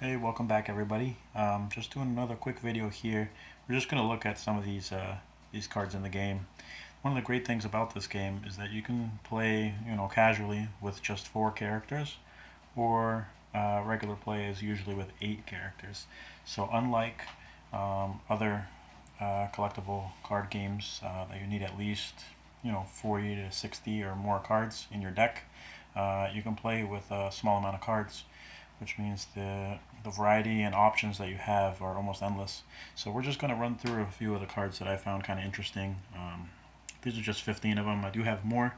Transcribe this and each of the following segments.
Hey, welcome back everybody. Just doing another quick video here. We're just going to look at some of these cards in the game. One of the great things about this game is that you can play, casually with just 4 characters, or regular play is usually with 8 characters. So unlike other collectible card games that you need at least 40 to 60 or more cards in your deck, you can play with a small amount of cards, which means the variety and options that you have are almost endless. So we're just going to run through a few of the cards that I found kind of interesting. These are just 15 of them. I do have more,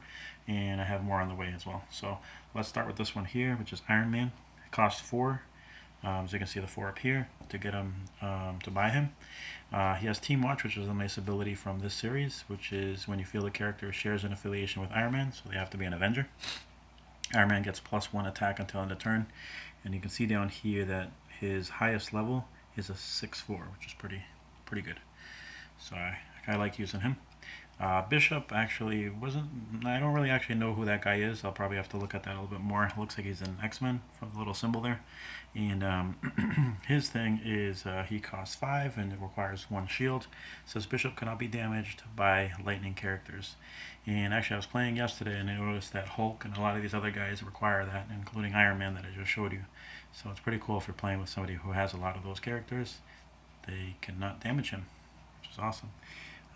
and I have more on the way as well. So let's start with this one here, which is Iron Man. It costs 4. So you can see the 4 up here to get him, to buy him. He has Team Watch, which is a nice ability from this series, which is when you feel the character shares an affiliation with Iron Man, so they have to be an Avenger. Iron Man gets +1 attack until end of turn, and you can see down here that his highest level is a 6/4, which is pretty good. So I like using him. Bishop actually wasn't. I don't really actually know who that guy is. I'll probably have to look at that a little bit more. It looks like he's an X-Men from the little symbol there, and his thing is he costs 5 and it requires 1 shield. It says Bishop cannot be damaged by lightning characters. And actually, I was playing yesterday and I noticed that Hulk and a lot of these other guys require that, including Iron Man that I just showed you. So it's pretty cool if you're playing with somebody who has a lot of those characters. They cannot damage him, which is awesome.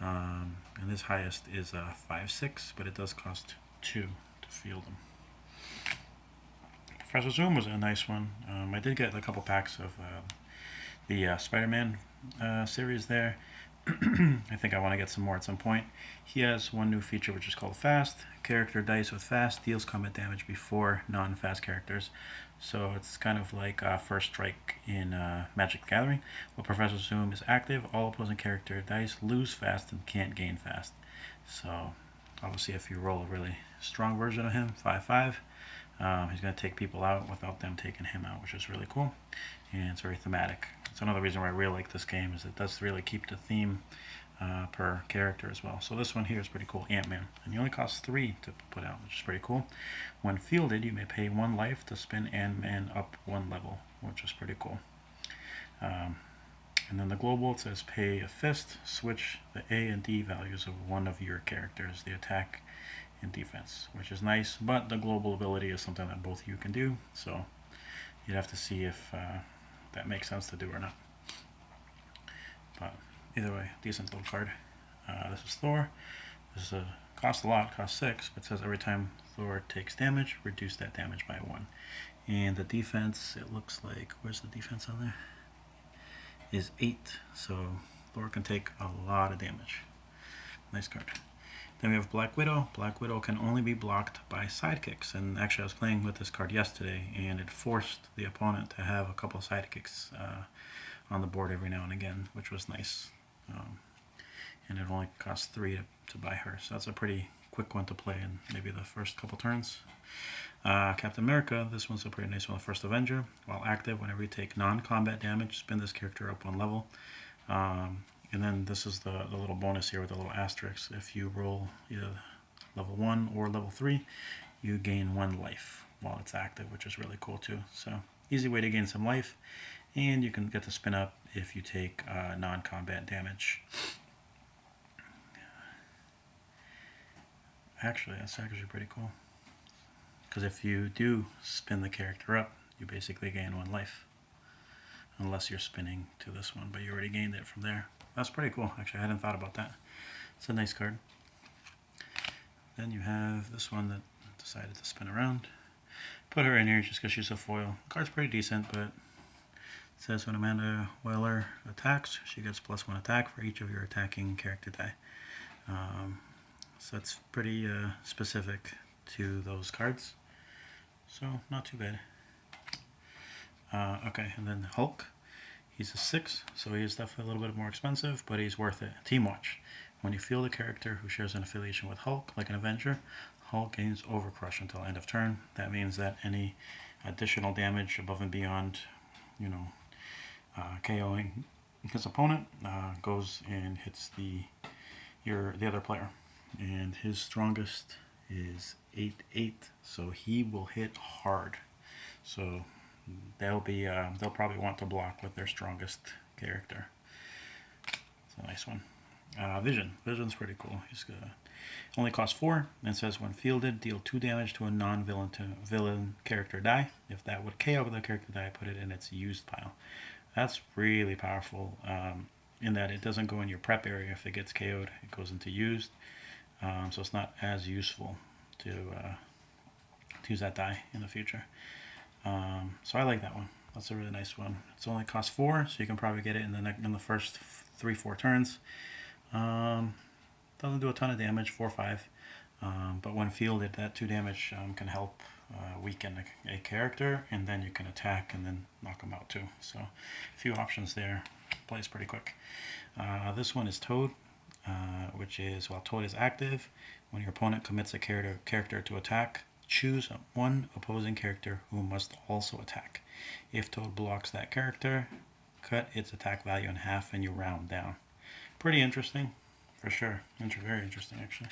And his highest is 5/6, but it does cost 2 to field him. Professor Zoom was a nice one. I did get a couple packs of the Spider-Man series there. I think I want to get some more at some point. He has one new feature which is called Fast. Character dice with Fast deals combat damage before non-fast characters. So it's kind of like First Strike in Magic the Gathering. While Professor Zoom is active, all opposing character dice lose Fast and can't gain Fast. So obviously if you roll a really strong version of him, 5/5, he's going to take people out without them taking him out, which is really cool. And it's very thematic. It's another reason why I really like this game, is it does really keep the theme per character as well. So this one here is pretty cool, Ant-Man. And he only costs 3 to put out, which is pretty cool. When fielded, you may pay 1 life to spin Ant-Man up 1 level, which is pretty cool. And then the global, it says pay a fist, switch the A and D values of one of your characters, the attack and defense, which is nice, but the global ability is something that both you can do, so you'd have to see if that makes sense to do or not. But either way, decent little card. This is Thor. This is costs a lot, costs 6, but it says every time Thor takes damage, reduce that damage by 1. And the defense, it looks like, where's the defense on there? Is 8, so Thor can take a lot of damage. Nice card. Then we have Black Widow. Black Widow can only be blocked by sidekicks, and actually I was playing with this card yesterday and it forced the opponent to have a couple of sidekicks on the board every now and again, which was nice. And it only costs 3 to buy her, so that's a pretty quick one to play in maybe the first couple turns. Captain America, this one's a pretty nice one. The first Avenger. While active, whenever you take non-combat damage, spin this character up 1 level. And then this is the little bonus here with the little asterisk. If you roll either level 1 or level 3, you gain 1 life while it's active, which is really cool too. So easy way to gain some life, and you can get the spin up if you take non-combat damage. Actually, that's actually pretty cool, because if you do spin the character up, you basically gain 1 life, unless you're spinning to this one, but you already gained it from there. That's pretty cool. Actually, I hadn't thought about that. It's a nice card. Then you have this one that decided to spin around. Put her in here just because she's a foil. The card's pretty decent, but it says when Amanda Weller attacks, she gets +1 attack for each of your attacking character die. So that's pretty specific to those cards. So not too bad. Okay, and then Hulk. He's a 6, so he is definitely a little bit more expensive, but he's worth it. Team Watch. When you field a character who shares an affiliation with Hulk, like an Avenger, Hulk gains Overcrush until end of turn. That means that any additional damage above and beyond, KOing his opponent, goes and hits the other player. And his strongest is 8/8, so he will hit hard. So they'll probably want to block with their strongest character. It's a nice one. Vision. Vision's pretty cool. He's only costs 4, and it says when fielded, deal 2 damage to a non-villain character die. If that would KO the character die, put it in its used pile. That's really powerful, in that it doesn't go in your prep area if it gets KO'd. It goes into used, so it's not as useful to use that die in the future. So I like that one. That's a really nice one. It's only cost 4, so you can probably get it in the first 3-4 turns. Doesn't do a ton of damage, 4-5, but when fielded, that 2 damage can help weaken a character, and then you can attack and then knock them out too. So a few options there. Plays pretty quick. This one is Toad, which is while Toad is active, when your opponent commits a character to attack, choose one opposing character who must also attack. If Toad blocks that character, cut its attack value in half and you round down. Pretty interesting, for sure. Very interesting, actually.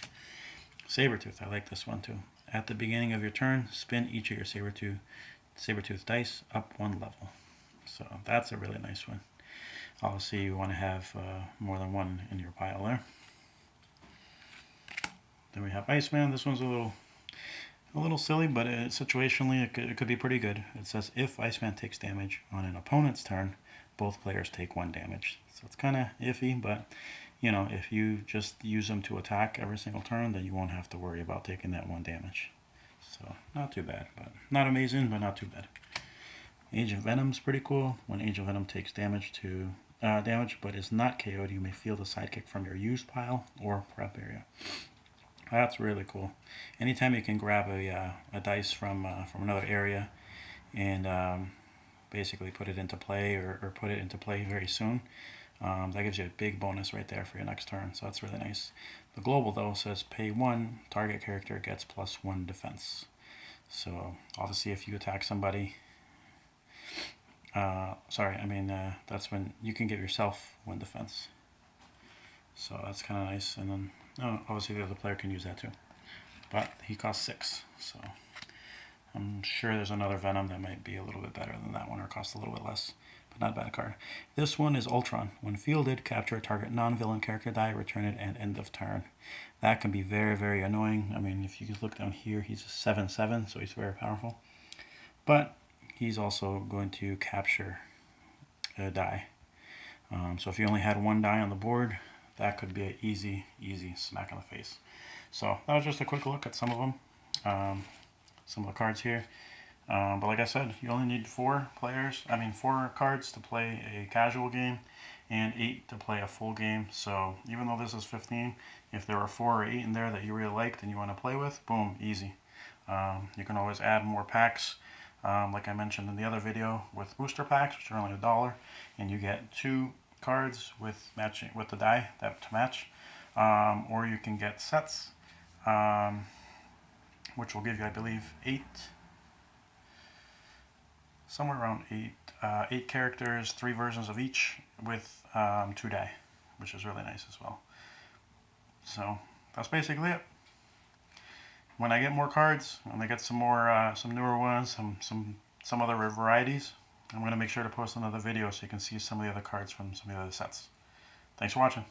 Sabertooth, I like this one too. At the beginning of your turn, spin each of your Sabertooth dice up 1 level. So that's a really nice one. Obviously, you want to have more than one in your pile there. Then we have Iceman. This one's a little silly, but situationally it could be pretty good. It says if Iceman takes damage on an opponent's turn, both players take 1 damage. So it's kind of iffy, but you know, if you just use them to attack every single turn, then you won't have to worry about taking that 1 damage. So not too bad, but not amazing, but not too bad. Agent Venom's pretty cool. When Agent Venom takes damage but is not KO'd, you may field a sidekick from your used pile or prep area. That's really cool. Anytime you can grab a dice from another area and basically put it into play or put it into play very soon, that gives you a big bonus right there for your next turn. So that's really nice. The global though says pay 1, target character gets +1 defense. So obviously if you attack somebody, that's when you can give yourself 1 defense. So that's kind of nice. And then obviously the other player can use that too. But he costs 6, so I'm sure there's another Venom that might be a little bit better than that one or cost a little bit less. But not a bad card. This one is Ultron. When fielded, capture a target non-villain character die, return it at end of turn. That can be very, very annoying. I mean, if you look down here, he's a 7/7, so he's very powerful. But he's also going to capture a die. So if you only had 1 die on the board, that could be an easy smack in the face. So that was just a quick look at some of them, some of the cards here. But like I said, you only need 4 cards to play a casual game and 8 to play a full game. So even though this is 15, if there are 4 or 8 in there that you really liked and you want to play with, boom, easy. You can always add more packs, like I mentioned in the other video, with booster packs, which are only $1, and you get 2 cards with the die to match, or you can get sets, which will give you, I believe, 8. Somewhere around 8 characters, 3 versions of each with 2 die, which is really nice as well. So that's basically it. When I get more cards, when I get some newer ones, some other varieties, I'm going to make sure to post another video so you can see some of the other cards from some of the other sets. Thanks for watching.